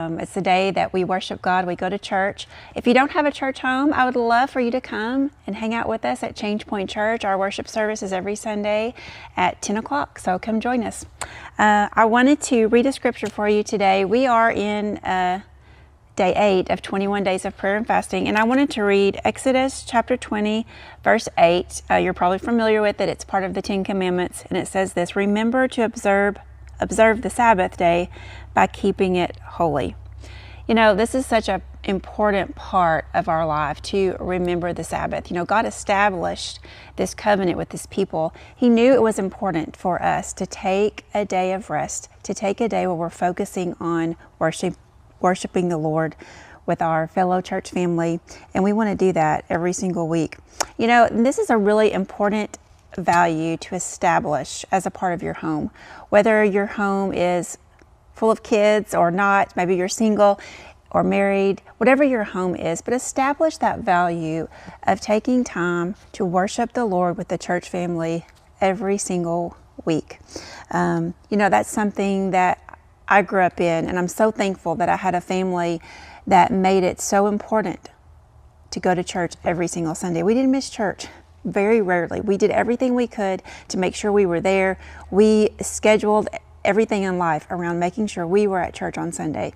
It's the day that we worship God, we go to church. If you don't have a church home, I would love for you to come and hang out with us at Change Point Church. Our worship service is every Sunday at 10 o'clock, so come join us. I wanted to read a scripture for you today. We are in day 8 of 21 days of prayer and fasting, and I wanted to read Exodus chapter 20, verse 8. You're probably familiar with it. It's part of the 10 Commandments, and it says this: remember to observe the Sabbath day by keeping it holy. You know, this is such an important part of our life, to remember the Sabbath. You know, God established this covenant with His people. He knew it was important for us to take a day of rest, to take a day where we're focusing on worshiping the Lord with our fellow church family, and we want to do that every single week. You know, this is a really important value to establish as a part of your home. Whether your home is full of kids or not, maybe you're single or married, whatever your home is, but establish that value of taking time to worship the Lord with the church family every single week. You know, that's something that I grew up in, and I'm so thankful that I had a family that made it so important to go to church every single Sunday. We didn't miss church. Very rarely. We did everything we could to make sure we were there. We scheduled everything in life around making sure we were at church on Sunday.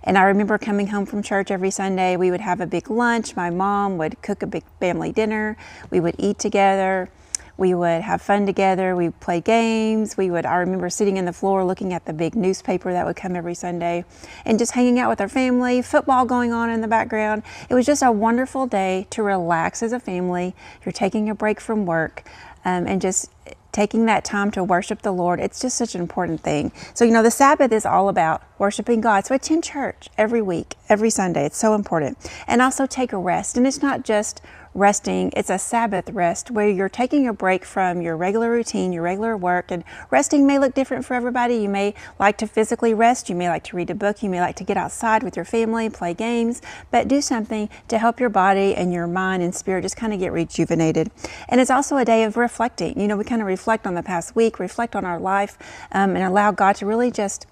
And I remember coming home from church every Sunday. We would have a big lunch. My mom would cook a big family dinner. We would eat together. We would have fun together. We would play games. I remember sitting on the floor looking at the big newspaper that would come every Sunday and just hanging out with our family, football going on in the background. It was just a wonderful day to relax as a family. You're taking a break from work and just taking that time to worship the Lord. It's just such an important thing. So, you know, the Sabbath is all about worshiping God. So attend church every week, every Sunday. It's so important. And also take a rest. And it's not just resting, it's a Sabbath rest where you're taking a break from your regular routine, your regular work. And resting may look different for everybody. You may like to physically rest. You may like to read a book. You may like to get outside with your family, play games, but do something to help your body and your mind and spirit just kind of get rejuvenated. And it's also a day of reflecting. You know, we kind of reflect on the past week, reflect on our life, and allow God to really just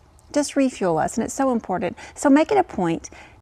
refuel us. And it's so important. So make it a point